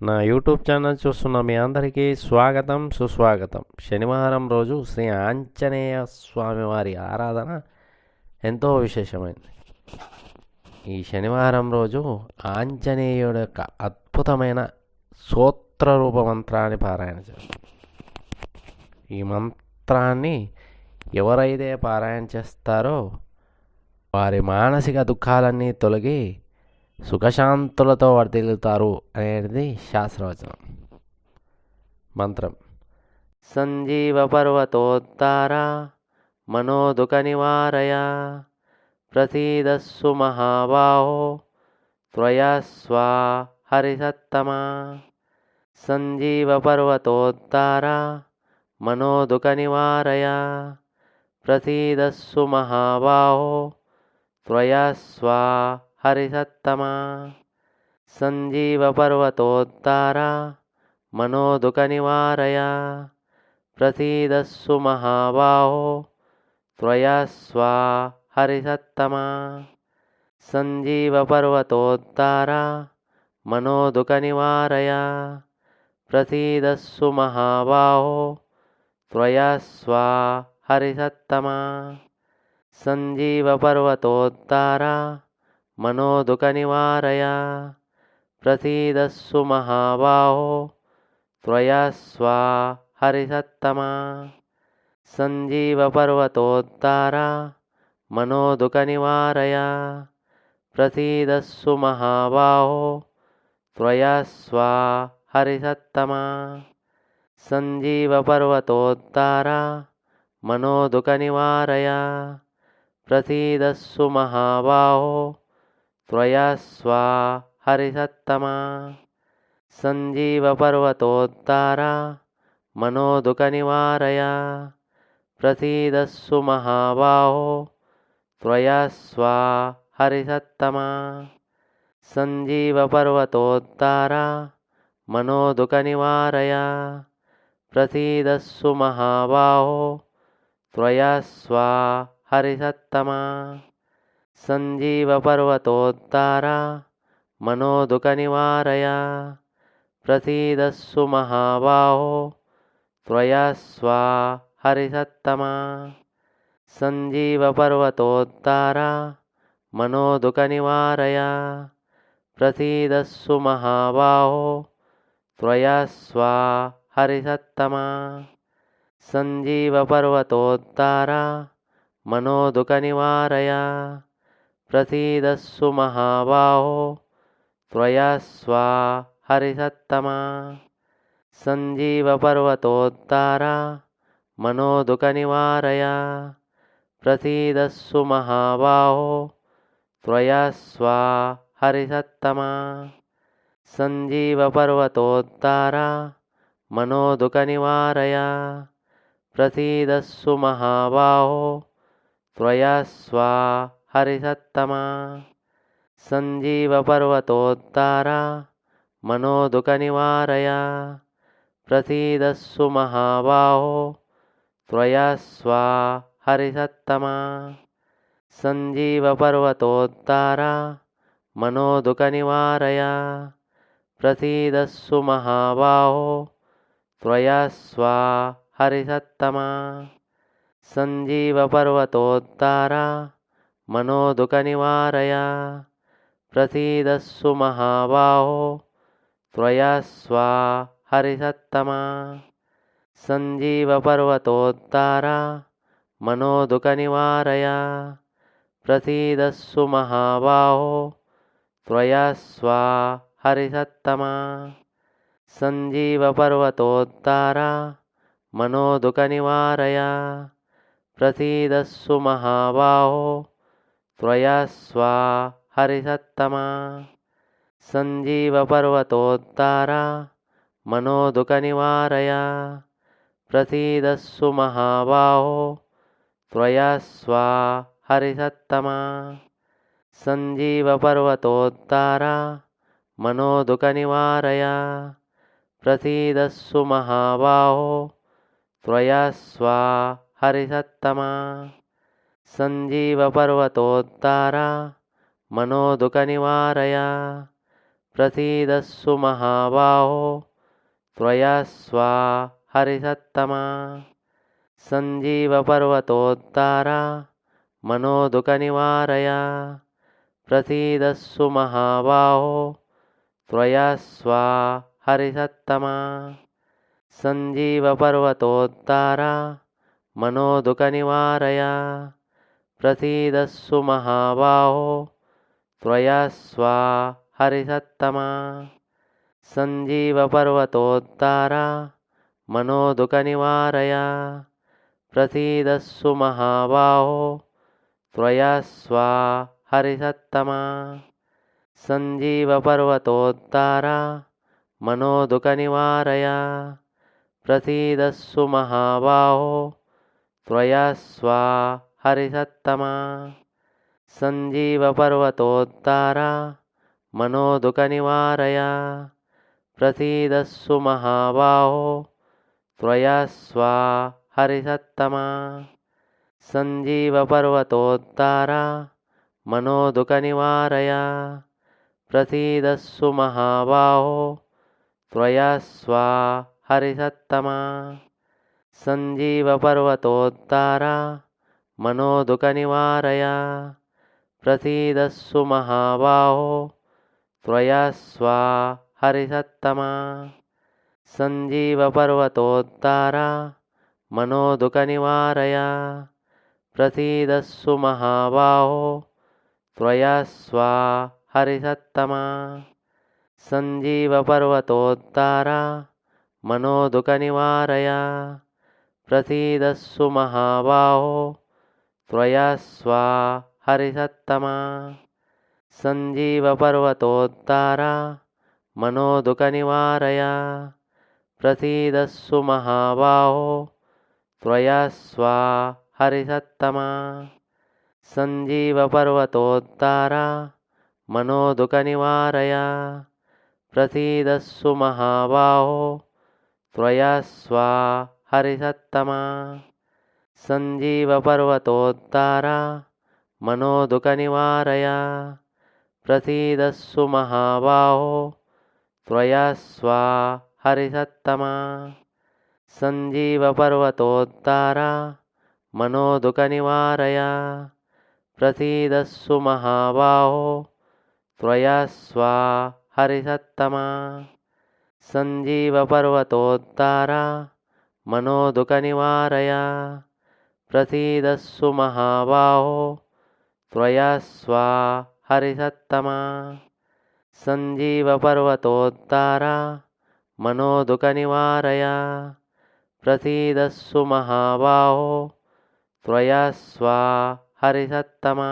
నా YouTube channel చూస్తున్న మీ అందరికీ స్వాగతం సుస్వాగతం. శనివారం రోజు శ్రీ ఆంజనేయ స్వామి వారి ఆరాధన ఎంతో విశేషమైనది. ఈ శనివారం రోజు ఆంజనేయుడు యొక్క అద్భుతమైన స్తోత్ర రూప మంత్రాన్ని పారాయణ చేస్తారు. ఈ మంత్రాన్ని ఎవరైతే పారాయణ చేస్తారో వారి మానసిక దుఃఖాలన్నీ తొలగి సుఖశాంతులతో వర్ధిల్లుతారు అనేది శాస్త్రవచనం. మంత్రం: సంజీవ పర్వతోద్ధార మనోదుఃఖ నివారయ ప్రసీదస్సు మహాబాహో త్వయా స్వా హరిసత్తమా. సంజీవ పర్వతోద్ధార మనోదుఃఖ నివారయ ప్రసీదస్సు మహాబాహో త్వయా స్వా హరిసత్తమా. సంజీవ పర్వతోద్ధార మనోదుఃఖ నివారయ ప్రసీదస్సు మహాబాహో త్వయా స్వా హరిసత్తమా. సంజీవ పర్వతోద్ధార మనోదుఃఖ నివారయ ప్రసీదస్సు మహాబాహో త్వయా స్వా హరిసత్తమా. సంజీవ పర్వతోద్ధార మనోదుఃఖ నివారయ ప్రసీదస్సు మహాబాహో త్వయా స్వా హరిసత్తమా. సంజీవ పర్వతోద్ధార మనోదుఃఖ నివారయ ప్రసీదస్సు మహాబాహో త్వయా స్వా హరిసత్తమా. సంజీవ పర్వతోద్ధార మనోదుఃఖ నివారయ ప్రసీదస్సు మహాబాహో త్వయా స్వా హరిసత్తమా. సంజీవ పర్వతోద్ధార మనోదుఃఖ నివారయ ప్రసీదస్సు మహాబాహో త్వయా స్వా హరిసత్తమా. సంజీవ పర్వతోద్ధార మనోదుఃఖ నివారయ ప్రసీదస్సు మహాబాహో త్వయా స్వా హరిసత్తమా. సంజీవ పర్వతోద్ధార మనోదుఃఖ నివారయ ప్రసీదస్సు మహాబాహో త్వయా స్వా హరిసత్తమా. సంజీవ పర్వతోద్ధార మనోదుఃఖ నివారయ ప్రసీదస్సు మహాబాహో త్వయా స్వా హరిసత్తమా. సంజీవ పర్వతోద్ధార మనోదుఃఖ నివారయ ప్రసీదస్సు మహాబాహో త్వయా స్వా హరిసత్తమా. సంజీవ పర్వతోద్ధార మనోదుఃఖ నివారయ ప్రసీదస్సు మహాబాహో త్వయా స్వా హరిసత్తమా. సంజీవ పర్వతోద్ధార మనోదుఃఖ నివారయ ప్రసీదస్సు మహాబాహో త్వయా స్వా హరిసత్తమా. సంజీవ పర్వతోద్ధార మనోదుఃఖ నివారయ ప్రసీదస్సు మహాబాహో త్వయా స్వా హరిసత్తమా. సంజీవ పర్వతోద్ధార మనోదుఃఖ నివారయ ప్రసీదస్సు మహాబాహో త్వయా స్వా హరిసత్తమా. సంజీవ పర్వతోద్ధార మనోదుఃఖ నివారయ ప్రసీదస్సు మహాబాహో త్వయా స్వా హరిసత్తమా. సంజీవ పర్వతోద్ధార మనోదుఃఖ నివారయ ప్రసీదస్సు మహాబాహో త్వయా స్వా హరిసత్తమా. సంజీవ పర్వతోద్ధార మనోదుఃఖ నివారయ ప్రసీదస్సు మహాబాహో త్వయా స్వా హరిసత్తమా. సంజీవ పర్వతోద్ధార మనోదుఃఖ నివారయ ప్రసీదస్సు మహాబాహో త్వయా స్వా హరిసత్తమా. సంజీవ పర్వతోద్ధార మనోదుఃఖ నివారయ ప్రసీదస్సు మహాబాహో త్వయా స్వా హరిసత్తమా. సంజీవ పర్వతోద్ధార మనోదుఃఖ నివారయ प्रसीदस्सु महाबाहो त्वया स्वा हरिसत्तमा सञ्जीवपर्वतोद्धारा मनोदुःखनिवारय प्रसीदस्सु महाबाहो त्वया स्वा हरिसत्तमा सञ्जीवपर्वतोद्धारा मनोदुःखनिवारय प्रसीदस्सु महाबाहो त्वया स्वा हरिसत्तमा सञ्जीवपर्वतोद्धारा मनोदुःखनिवारय प्रसीदस्सु महाबाहो त्वया स्वा हरिसत्तमा सञ्जीवपर्वतोद्धारा मनोदुःखनिवारय प्रसीदस्सु महाबाहो त्वया स्वा हरिसत्तमा सञ्जीवपर्वतोद्धारा मनोदुःखनिवारय प्रसीदस्सु महाबाहो त्वया स्वा हरिसत्तमा सञ्जीवपर्वतोद्धारा मनोदुःखनिवारय प्रसीदस्सु महाबाहो त्वया स्वा हरिसत्तमा सञ्जीवपर्वतोद्धारा मनोदुःखनिवारय प्रसीदस्सु महाबाहो त्वया स्वा हरिसत्तमा सञ्जीवपर्वतोद्धारा मनोदुःखनिवारय प्रसीदस्सु महाबाहो त्वया स्वा हरिसत्तमा सञ्जीवपर्वतोद्धारा मनोदुःखनिवारय प्रसीदस्सु महाबाहो त्वया स्वा हरिसत्तमा सञ्जीवपर्वतोद्धारा मनोदुःखनिवारय प्रसीदस्सु महाबाहो त्वया स्वा हरिसत्तमा सञ्जीवपर्वतोद्धारा मनोदुःखनिवारय प्रसीदस्सु महाबाहो त्वया स्वा हरिसत्तमा सञ्जीवपर्वतोद्धारा मनोदुःखनिवारय प्रसीदस्सु महाबाहो त्वया स्वा हरिसत्तमा सञ्जीवपर्वतोद्धारा मनोदुःखनिवारय प्रसीदस्सु महाबाहो त्वया स्वा हरिसत्तमा सञ्जीवपर्वतोद्धारा मनोदुःखनिवारय प्रसीदस्सु महाबाहो त्वया स्वा हरिसत्तमा सञ्जीवपर्वतोद्धारा मनोदुःखनिवारय प्रसीदस्सु महाबाहो त्वया स्वा हरिसत्तमा।